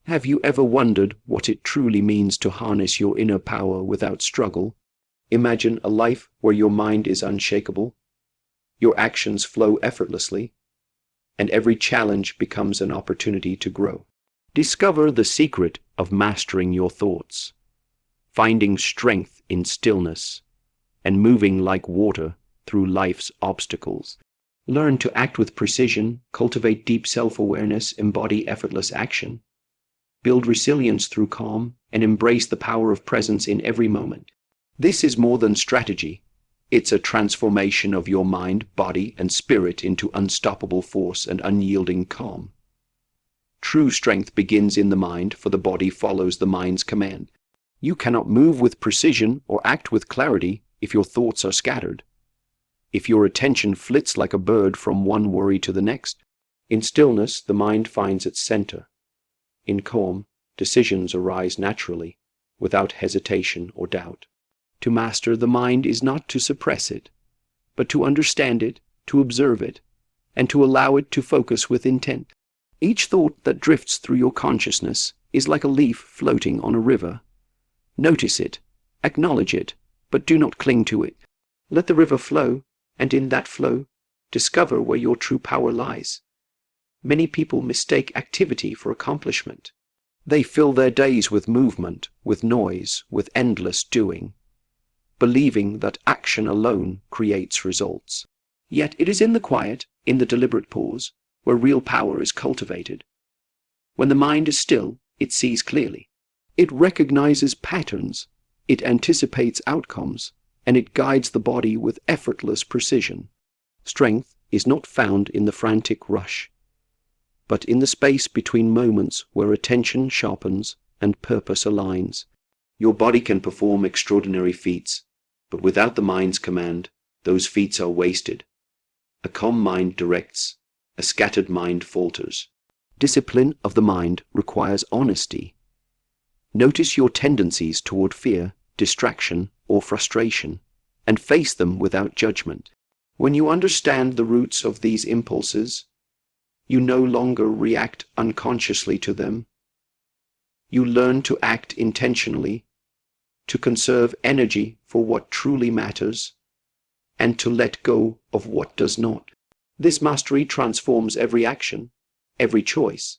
Have you ever wondered what it truly means to harness your inner power without struggle? Imagine a life where your mind is unshakable, your actions flow effortlessly, and every challenge becomes an opportunity to grow. Discover the secret of mastering your thoughts, finding strength in stillness, and moving like water through life's obstacles. Learn to act with precision, cultivate deep self-awareness, embody effortless action, build resilience through calm, and embrace the power of presence in every moment. This is more than strategy. It's a transformation of your mind, body, and spirit into unstoppable force and unyielding calm. True strength begins in the mind, for the body follows the mind's command. You cannot move with precision or act with clarity if your thoughts are scattered, if your attention flits like a bird from one worry to the next. In stillness, the mind finds its center. In calm, decisions arise naturally, without hesitation or doubt. To master the mind is not to suppress it, but to understand it, to observe it, and to allow it to focus with intent. Each thought that drifts through your consciousness is like a leaf floating on a river. Notice it, acknowledge it, but do not cling to it. Let the river flow, and in that flow, discover where your true power lies. Many people mistake activity for accomplishment. They fill their days with movement, with noise, with endless doing, believing that action alone creates results. Yet it is in the quiet, in the deliberate pause, where real power is cultivated. When the mind is still, it sees clearly. It recognizes patterns, it anticipates outcomes, and it guides the body with effortless precision. Strength is not found in the frantic rush, but in the space between moments where attention sharpens and purpose aligns. Your body can perform extraordinary feats, but without the mind's command, those feats are wasted. A calm mind directs, a scattered mind falters. Discipline of the mind requires honesty. Notice your tendencies toward fear, distraction, or frustration, and face them without judgment. When you understand the roots of these impulses, you no longer react unconsciously to them. You learn to act intentionally, to conserve energy for what truly matters, and to let go of what does not. This mastery transforms every action, every choice,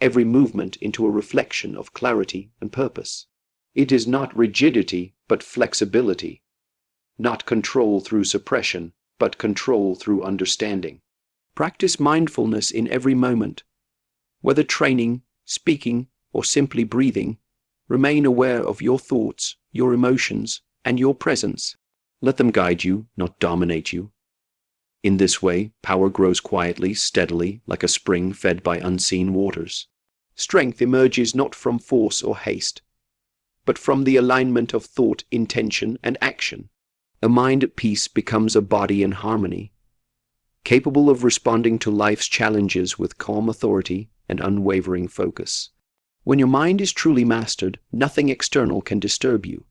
every movement into a reflection of clarity and purpose. It is not rigidity, but flexibility, not control through suppression, but control through understanding. Practice mindfulness in every moment. Whether training, speaking, or simply breathing, remain aware of your thoughts, your emotions, and your presence. Let them guide you, not dominate you. In this way, power grows quietly, steadily, like a spring fed by unseen waters. Strength emerges not from force or haste, but from the alignment of thought, intention, and action. A mind at peace becomes a body in harmony, capable of responding to life's challenges with calm authority and unwavering focus. When your mind is truly mastered, nothing external can disturb you.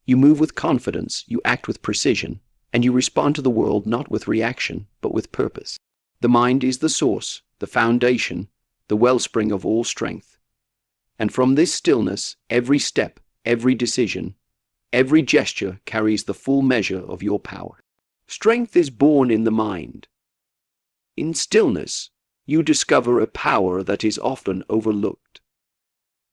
You move with confidence, you act with precision, and you respond to the world not with reaction, but with purpose. The mind is the source, the foundation, the wellspring of all strength. And from this stillness, every step, every decision, every gesture carries the full measure of your power. Strength is born in the mind. In stillness, you discover a power that is often overlooked.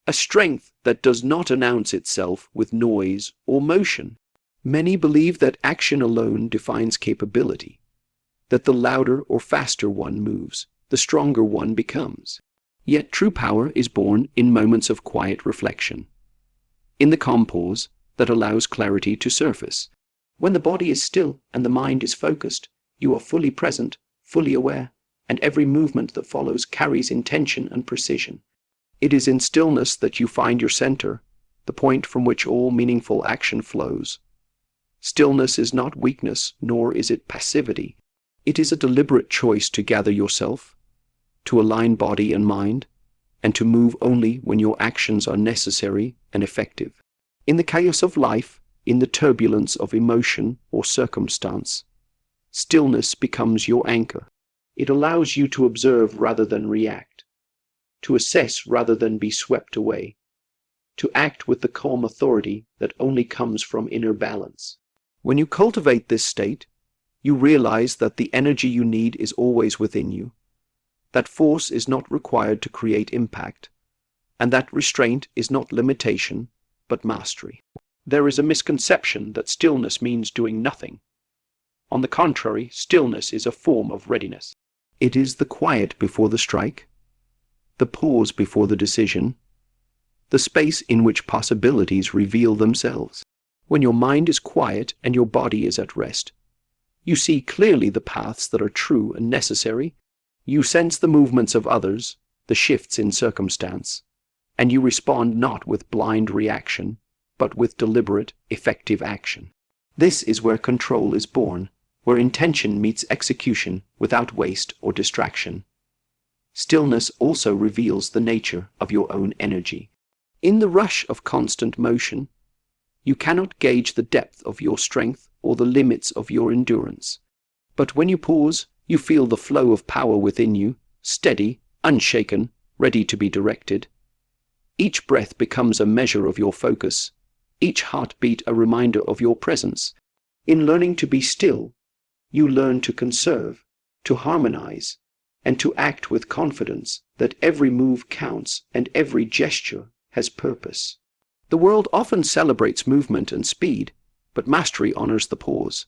A strength that does not announce itself with noise or motion. Many believe that action alone defines capability, that the louder or faster one moves, the stronger one becomes. Yet true power is born in moments of quiet reflection, in the calm pause that allows clarity to surface. When the body is still and the mind is focused, you are fully present, fully aware, and every movement that follows carries intention and precision. It is in stillness that you find your center, the point from which all meaningful action flows. Stillness is not weakness, nor is it passivity. It is a deliberate choice to gather yourself, to align body and mind, and to move only when your actions are necessary and effective. In the chaos of life, in the turbulence of emotion or circumstance, stillness becomes your anchor. It allows you to observe rather than react, to assess rather than be swept away, to act with the calm authority that only comes from inner balance. When you cultivate this state, you realize that the energy you need is always within you, that force is not required to create impact, and that restraint is not limitation, but mastery. There is a misconception that stillness means doing nothing. On the contrary, stillness is a form of readiness. It is the quiet before the strike, the pause before the decision, the space in which possibilities reveal themselves. When your mind is quiet and your body is at rest, you see clearly the paths that are true and necessary. You sense the movements of others, the shifts in circumstance, and you respond not with blind reaction, but with deliberate, effective action. This is where control is born, where intention meets execution without waste or distraction. Stillness also reveals the nature of your own energy. In the rush of constant motion, you cannot gauge the depth of your strength or the limits of your endurance. But when you pause, you feel the flow of power within you, steady, unshaken, ready to be directed. Each breath becomes a measure of your focus, each heartbeat a reminder of your presence. In learning to be still, you learn to conserve, to harmonize, and to act with confidence that every move counts and every gesture has purpose. The world often celebrates movement and speed, but mastery honors the pause.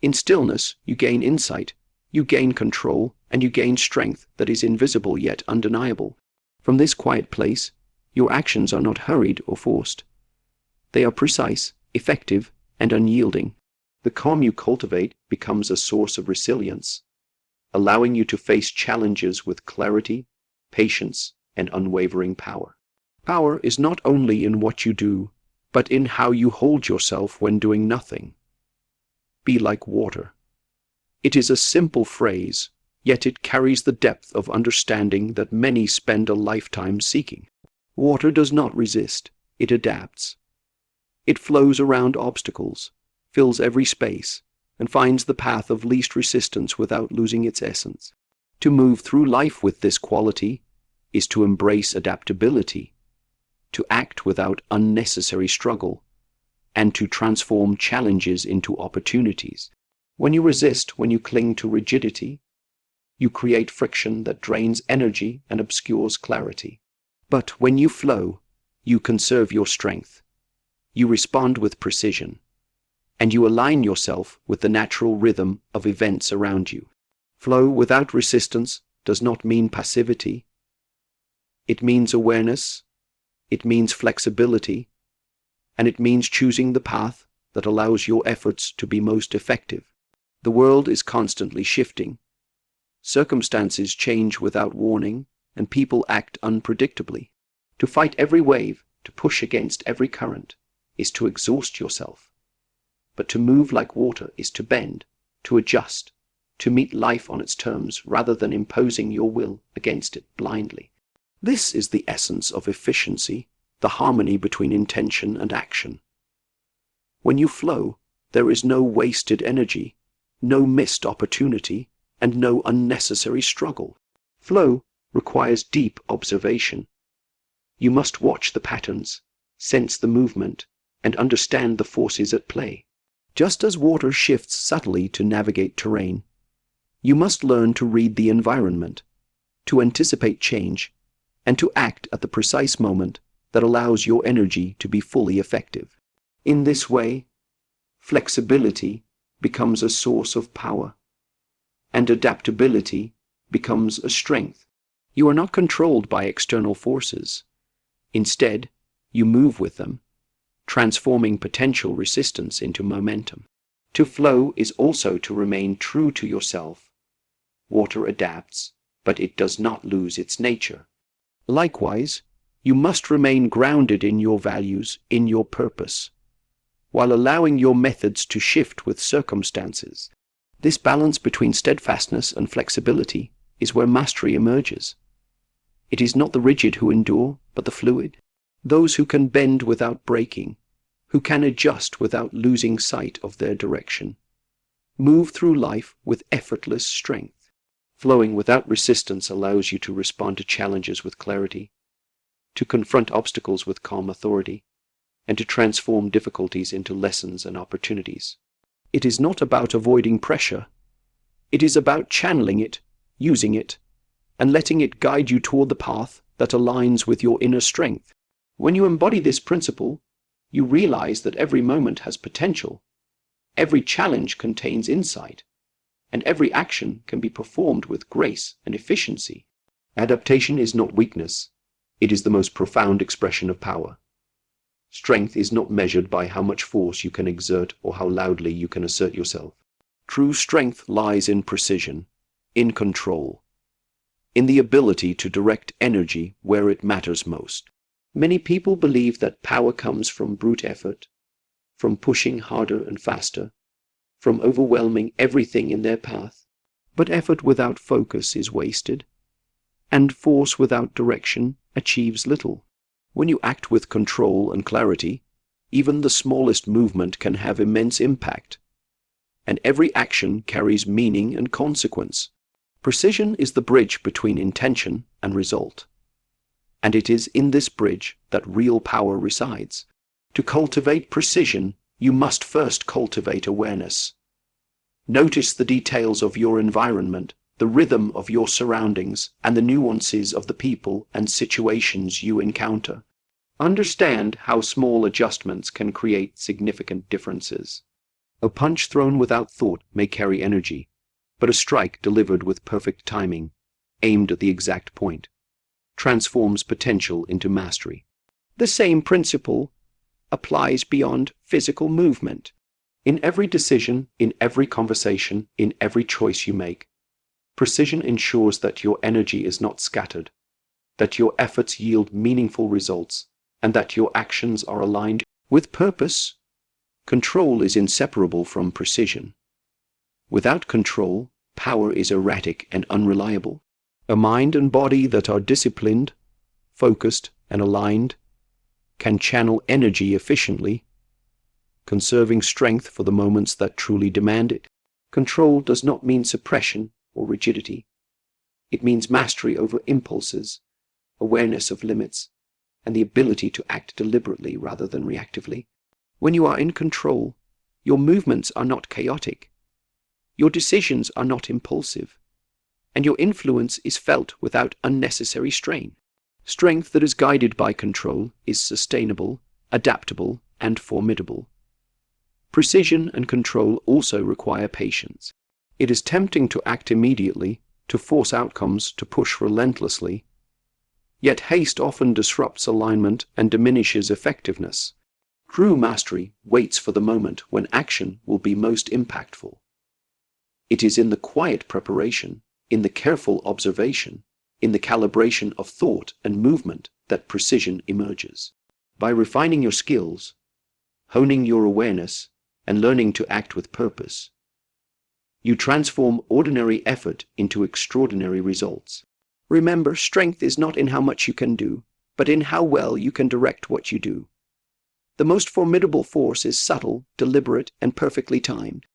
In stillness, you gain insight, you gain control, and you gain strength that is invisible yet undeniable. From this quiet place, your actions are not hurried or forced. They are precise, effective, and unyielding. The calm you cultivate becomes a source of resilience, allowing you to face challenges with clarity, patience, and unwavering power. Power is not only in what you do, but in how you hold yourself when doing nothing. Be like water. It is a simple phrase, yet it carries the depth of understanding that many spend a lifetime seeking. Water does not resist, it adapts. It flows around obstacles, fills every space, and finds the path of least resistance without losing its essence. To move through life with this quality is to embrace adaptability, to act without unnecessary struggle, and to transform challenges into opportunities. When you resist, when you cling to rigidity, you create friction that drains energy and obscures clarity. But when you flow, you conserve your strength. You respond with precision, and you align yourself with the natural rhythm of events around you. Flow without resistance does not mean passivity. It means awareness, it means flexibility, and it means choosing the path that allows your efforts to be most effective. The world is constantly shifting. Circumstances change without warning, and people act unpredictably. To fight every wave, to push against every current, is to exhaust yourself. But to move like water is to bend, to adjust, to meet life on its terms rather than imposing your will against it blindly. This is the essence of efficiency, the harmony between intention and action. When you flow, there is no wasted energy, no missed opportunity, and no unnecessary struggle. Flow requires deep observation. You must watch the patterns, sense the movement, and understand the forces at play. Just as water shifts subtly to navigate terrain, you must learn to read the environment, to anticipate change, and to act at the precise moment that allows your energy to be fully effective. In this way, flexibility becomes a source of power, and adaptability becomes a strength. You are not controlled by external forces. Instead, you move with them, transforming potential resistance into momentum. To flow is also to remain true to yourself. Water adapts, but it does not lose its nature. Likewise, you must remain grounded in your values, in your purpose, while allowing your methods to shift with circumstances. This balance between steadfastness and flexibility is where mastery emerges. It is not the rigid who endure, but the fluid, those who can bend without breaking, who can adjust without losing sight of their direction, move through life with effortless strength. Flowing without resistance allows you to respond to challenges with clarity, to confront obstacles with calm authority, and to transform difficulties into lessons and opportunities. It is not about avoiding pressure. It is about channeling it, using it, and letting it guide you toward the path that aligns with your inner strength. When you embody this principle, you realize that every moment has potential, every challenge contains insight, and every action can be performed with grace and efficiency. Adaptation is not weakness. It is the most profound expression of power. Strength is not measured by how much force you can exert or how loudly you can assert yourself. True strength lies in precision, in control, in the ability to direct energy where it matters most. Many people believe that power comes from brute effort, from pushing harder and faster, from overwhelming everything in their path. But effort without focus is wasted, and force without direction achieves little. When you act with control and clarity, even the smallest movement can have immense impact, and every action carries meaning and consequence. Precision is the bridge between intention and result, and it is in this bridge that real power resides. To cultivate precision, you must first cultivate awareness. Notice the details of your environment, the rhythm of your surroundings, and the nuances of the people and situations you encounter. Understand how small adjustments can create significant differences. A punch thrown without thought may carry energy, but a strike delivered with perfect timing, aimed at the exact point, transforms potential into mastery. The same principle applies beyond physical movement. In every decision, in every conversation, in every choice you make, precision ensures that your energy is not scattered, that your efforts yield meaningful results, and that your actions are aligned with purpose. Control is inseparable from precision. Without control, power is erratic and unreliable. A mind and body that are disciplined, focused, and aligned can channel energy efficiently, conserving strength for the moments that truly demand it. Control does not mean suppression or rigidity. It means mastery over impulses, awareness of limits, and the ability to act deliberately rather than reactively. When you are in control, your movements are not chaotic, your decisions are not impulsive, and your influence is felt without unnecessary strain. Strength that is guided by control is sustainable, adaptable, and formidable. Precision and control also require patience. It is tempting to act immediately, to force outcomes, to push relentlessly. Yet haste often disrupts alignment and diminishes effectiveness. True mastery waits for the moment when action will be most impactful. It is in the quiet preparation, in the careful observation, in the calibration of thought and movement that precision emerges. By refining your skills, honing your awareness, and learning to act with purpose, you transform ordinary effort into extraordinary results. Remember, strength is not in how much you can do, but in how well you can direct what you do. The most formidable force is subtle, deliberate, and perfectly timed.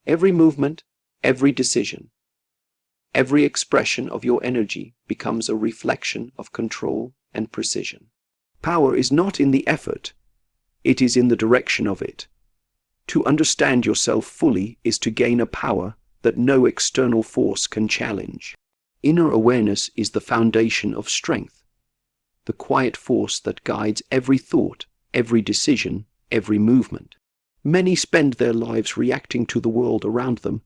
Every movement, every decision, every expression of your energy becomes a reflection of control and precision. Power is not in the effort, it is in the direction of it. To understand yourself fully is to gain a power that no external force can challenge. Inner awareness is the foundation of strength, the quiet force that guides every thought, every decision, every movement. Many spend their lives reacting to the world around them,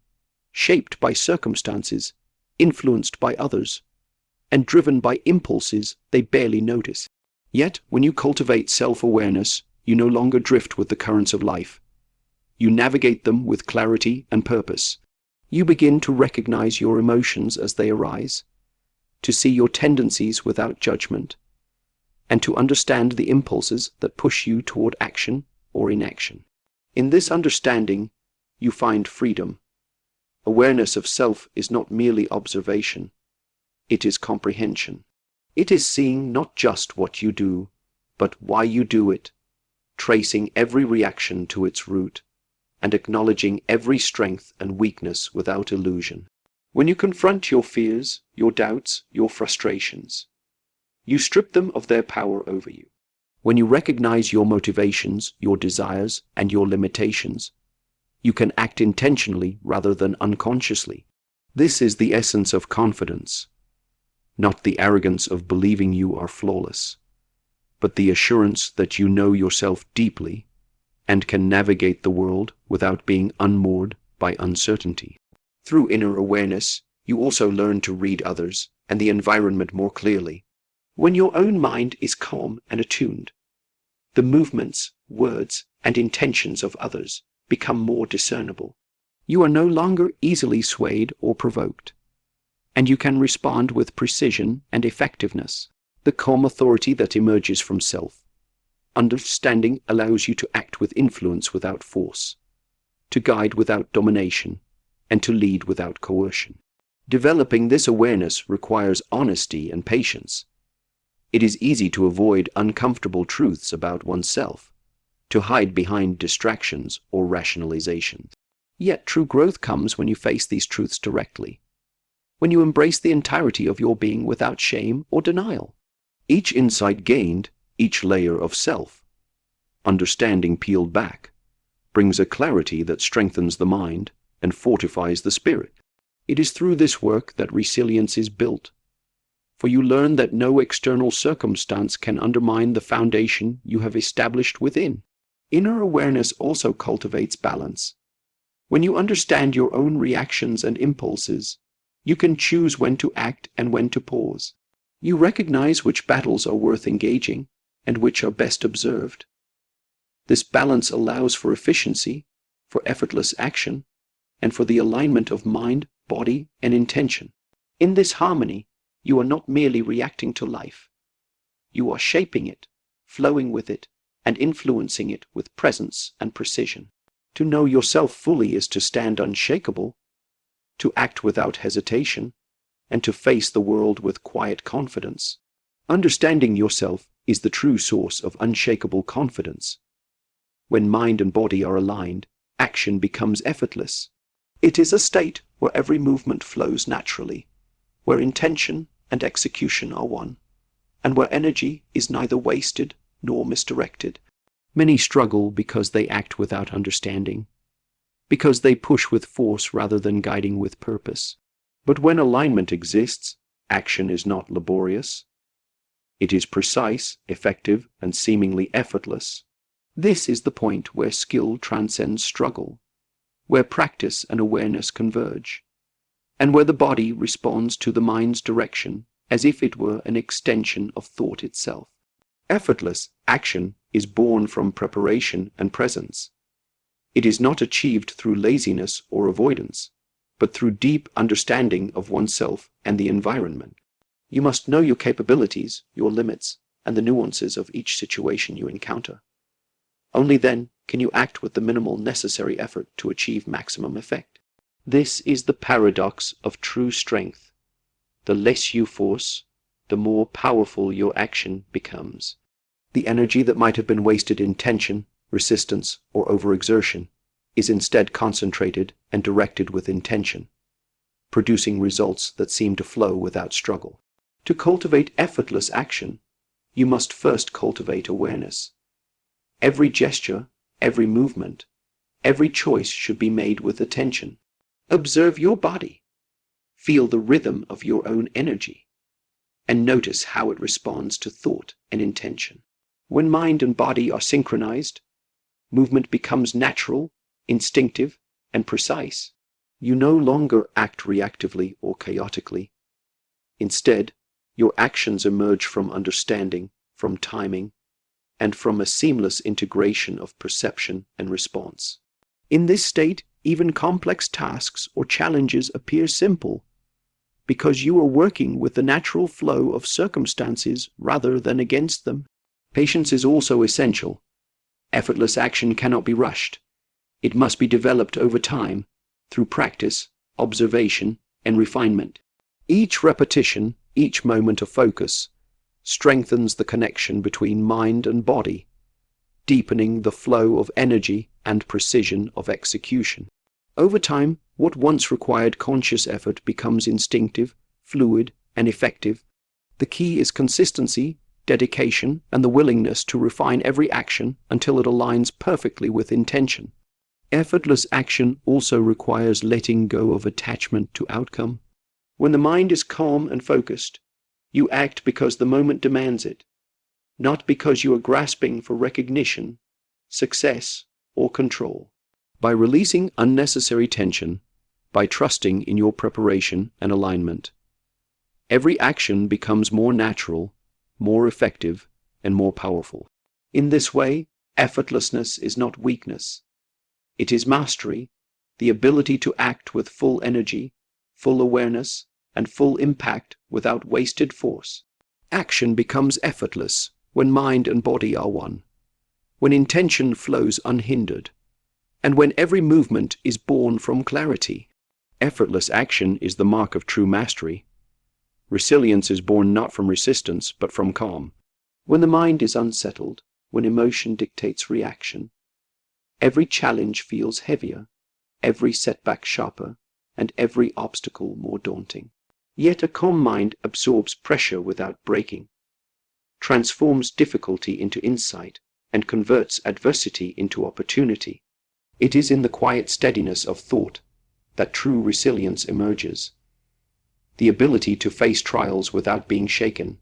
shaped by circumstances, influenced by others, and driven by impulses they barely notice. Yet, when you cultivate self-awareness, you no longer drift with the currents of life. You navigate them with clarity and purpose. You begin to recognize your emotions as they arise, to see your tendencies without judgment, and to understand the impulses that push you toward action or inaction. In this understanding, you find freedom. Awareness of self is not merely observation, it is comprehension. It is seeing not just what you do, but why you do it, tracing every reaction to its root, and acknowledging every strength and weakness without illusion. When you confront your fears, your doubts, your frustrations, you strip them of their power over you. When you recognize your motivations, your desires, and your limitations, you can act intentionally rather than unconsciously. This is the essence of confidence, not the arrogance of believing you are flawless, but the assurance that you know yourself deeply and can navigate the world without being unmoored by uncertainty. Through inner awareness, you also learn to read others and the environment more clearly. When your own mind is calm and attuned, the movements, words, and intentions of others become more discernible. You are no longer easily swayed or provoked, and you can respond with precision and effectiveness. The calm authority that emerges from self-understanding allows you to act with influence without force, to guide without domination, and to lead without coercion. Developing this awareness requires honesty and patience. It is easy to avoid uncomfortable truths about oneself, to hide behind distractions or rationalizations. Yet true growth comes when you face these truths directly, when you embrace the entirety of your being without shame or denial. Each insight gained, each layer of self-understanding peeled back, brings a clarity that strengthens the mind and fortifies the spirit. It is through this work that resilience is built, for you learn that no external circumstance can undermine the foundation you have established within. Inner awareness also cultivates balance. When you understand your own reactions and impulses, you can choose when to act and when to pause. You recognize which battles are worth engaging and which are best observed. This balance allows for efficiency, for effortless action, and for the alignment of mind, body, and intention. In this harmony, you are not merely reacting to life. You are shaping it, flowing with it, and influencing it with presence and precision. To know yourself fully is to stand unshakable, to act without hesitation, and to face the world with quiet confidence. Understanding yourself is the true source of unshakable confidence. When mind and body are aligned, action becomes effortless. It is a state where every movement flows naturally, where intention and execution are one, and where energy is neither wasted nor misdirected. Many struggle because they act without understanding, because they push with force rather than guiding with purpose. But when alignment exists, action is not laborious. It is precise, effective, and seemingly effortless. This is the point where skill transcends struggle, where practice and awareness converge, and where the body responds to the mind's direction as if it were an extension of thought itself. Effortless action is born from preparation and presence. It is not achieved through laziness or avoidance, but through deep understanding of oneself and the environment. You must know your capabilities, your limits, and the nuances of each situation you encounter. Only then can you act with the minimal necessary effort to achieve maximum effect. This is the paradox of true strength. The less you force, the more powerful your action becomes. The energy that might have been wasted in tension, resistance, or overexertion is instead concentrated and directed with intention, producing results that seem to flow without struggle. To cultivate effortless action, you must first cultivate awareness. Every gesture, every movement, every choice should be made with attention. Observe your body. Feel the rhythm of your own energy, and notice how it responds to thought and intention. When mind and body are synchronized, movement becomes natural, instinctive, and precise. You no longer act reactively or chaotically. Instead, your actions emerge from understanding, from timing, and from a seamless integration of perception and response. In this state, even complex tasks or challenges appear simple, because you are working with the natural flow of circumstances rather than against them. Patience is also essential. Effortless action cannot be rushed. It must be developed over time, through practice, observation, and refinement. Each repetition, each moment of focus, strengthens the connection between mind and body, deepening the flow of energy and precision of execution. Over time, what once required conscious effort becomes instinctive, fluid, and effective. The key is consistency, dedication, and the willingness to refine every action until it aligns perfectly with intention. Effortless action also requires letting go of attachment to outcome. When the mind is calm and focused, you act because the moment demands it, not because you are grasping for recognition, success, or control. By releasing unnecessary tension, by trusting in your preparation and alignment, every action becomes more natural, more effective, and more powerful. In this way, effortlessness is not weakness. It is mastery, the ability to act with full energy, full awareness, and full impact without wasted force. Action becomes effortless when mind and body are one, when intention flows unhindered, and when every movement is born from clarity. Effortless action is the mark of true mastery. Resilience is born not from resistance, but from calm. When the mind is unsettled, when emotion dictates reaction, every challenge feels heavier, every setback sharper, and every obstacle more daunting. Yet a calm mind absorbs pressure without breaking, transforms difficulty into insight, and converts adversity into opportunity. It is in the quiet steadiness of thought that true resilience emerges. The ability to face trials without being shaken,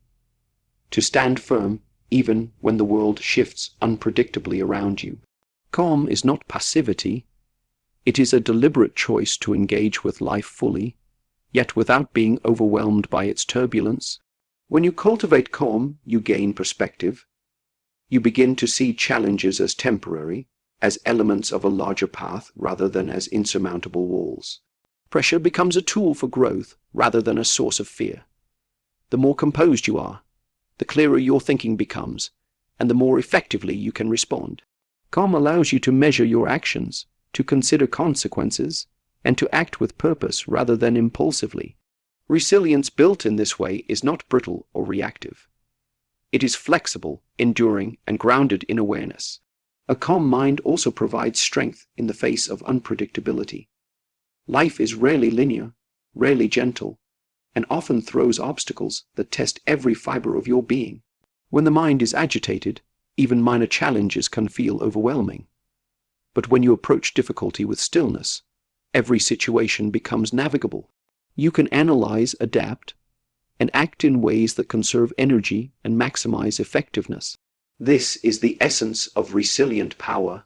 to stand firm even when the world shifts unpredictably around you. Calm is not passivity. It is a deliberate choice to engage with life fully, yet without being overwhelmed by its turbulence. When you cultivate calm, you gain perspective. You begin to see challenges as temporary, as elements of a larger path rather than as insurmountable walls. Pressure becomes a tool for growth rather than a source of fear. The more composed you are, the clearer your thinking becomes, and the more effectively you can respond. Calm allows you to measure your actions, to consider consequences, and to act with purpose rather than impulsively. Resilience built in this way is not brittle or reactive. It is flexible, enduring, and grounded in awareness. A calm mind also provides strength in the face of unpredictability. Life is rarely linear, rarely gentle, and often throws obstacles that test every fiber of your being. When the mind is agitated, even minor challenges can feel overwhelming. But when you approach difficulty with stillness, every situation becomes navigable. You can analyze, adapt, and act in ways that conserve energy and maximize effectiveness. This is the essence of resilient power,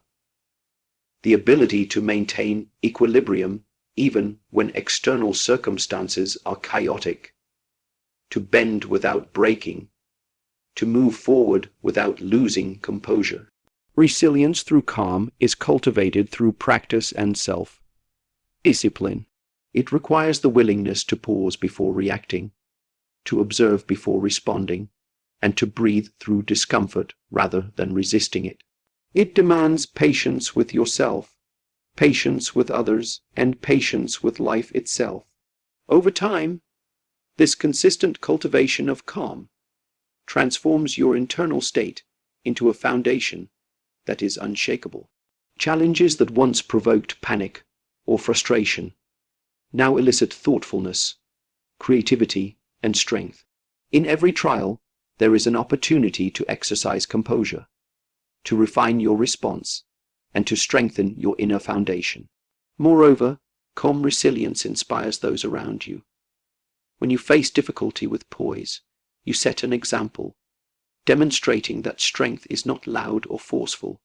the ability to maintain equilibrium even when external circumstances are chaotic, to bend without breaking, to move forward without losing composure. Resilience through calm is cultivated through practice and self-discipline. It requires the willingness to pause before reacting, to observe before responding, and to breathe through discomfort rather than resisting it. It demands patience with yourself, patience with others, and patience with life itself. Over time, this consistent cultivation of calm transforms your internal state into a foundation that is unshakable. Challenges that once provoked panic or frustration now elicit thoughtfulness, creativity, and strength. In every trial, there is an opportunity to exercise composure, to refine your response, and to strengthen your inner foundation. Moreover, calm resilience inspires those around you. When you face difficulty with poise, you set an example, demonstrating that strength is not loud or forceful,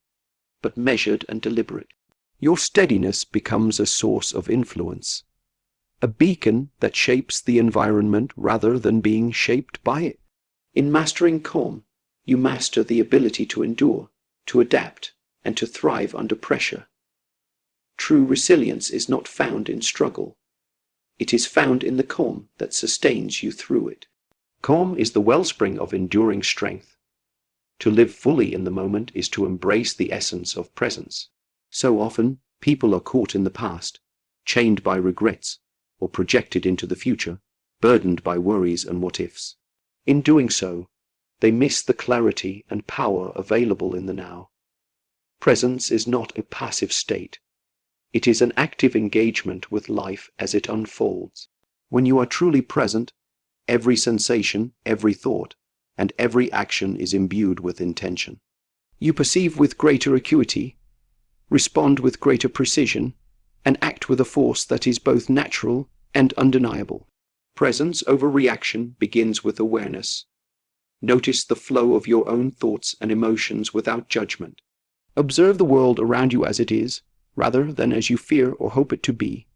but measured and deliberate. Your steadiness becomes a source of influence, a beacon that shapes the environment rather than being shaped by it. In mastering calm, you master the ability to endure, to adapt, and to thrive under pressure. True resilience is not found in struggle. It is found in the calm that sustains you through it. Calm is the wellspring of enduring strength. To live fully in the moment is to embrace the essence of presence. So often, people are caught in the past, chained by regrets, or projected into the future, burdened by worries and what-ifs. In doing so, they miss the clarity and power available in the now. Presence is not a passive state. It is an active engagement with life as it unfolds. When you are truly present, every sensation, every thought, and every action is imbued with intention. You perceive with greater acuity, respond with greater precision, and act with a force that is both natural and undeniable. Presence over reaction begins with awareness. Notice the flow of your own thoughts and emotions without judgment. Observe the world around you as it is, rather than as you fear or hope it to be.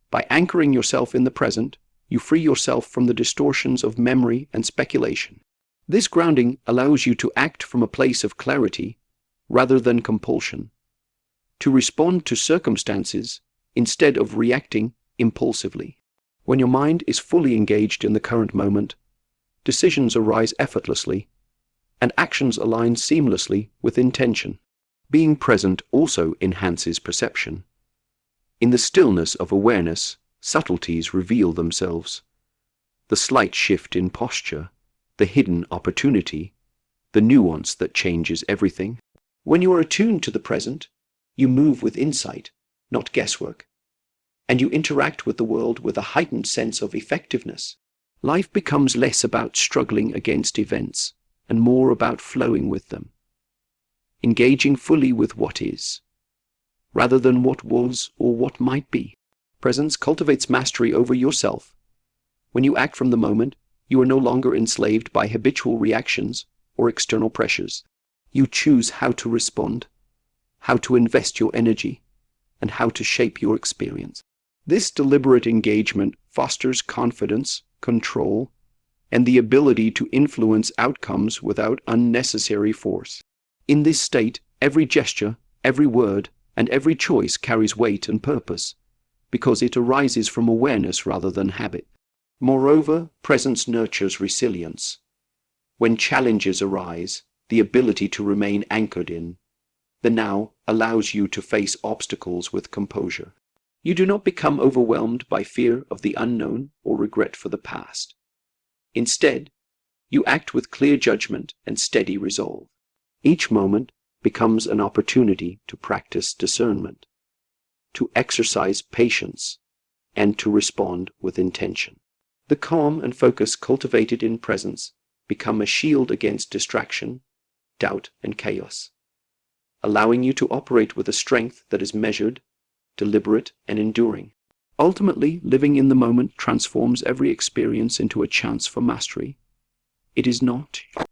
By anchoring yourself in the present, you free yourself from the distortions of memory and speculation. This grounding allows you to act from a place of clarity rather than compulsion, to respond to circumstances instead of reacting impulsively. When your mind is fully engaged in the current moment, decisions arise effortlessly, and actions align seamlessly with intention. Being present also enhances perception. In the stillness of awareness, subtleties reveal themselves. The slight shift in posture, the hidden opportunity, the nuance that changes everything. When you are attuned to the present, you move with insight, not guesswork, and you interact with the world with a heightened sense of effectiveness. Life becomes less about struggling against events and more about flowing with them, engaging fully with what is, rather than what was or what might be. Presence cultivates mastery over yourself. When you act from the moment, you are no longer enslaved by habitual reactions or external pressures. You choose how to respond, how to invest your energy, and how to shape your experience. This deliberate engagement fosters confidence, control, and the ability to influence outcomes without unnecessary force. In this state, every gesture, every word, and every choice carries weight and purpose, because it arises from awareness rather than habit. Moreover, presence nurtures resilience. When challenges arise, the ability to remain anchored in the now allows you to face obstacles with composure. You do not become overwhelmed by fear of the unknown or regret for the past. Instead, you act with clear judgment and steady resolve. Each moment becomes an opportunity to practice discernment, to exercise patience, and to respond with intention. The calm and focus cultivated in presence become a shield against distraction, doubt, and chaos, allowing you to operate with a strength that is measured, deliberate, and enduring. Ultimately, living in the moment transforms every experience into a chance for mastery. It is not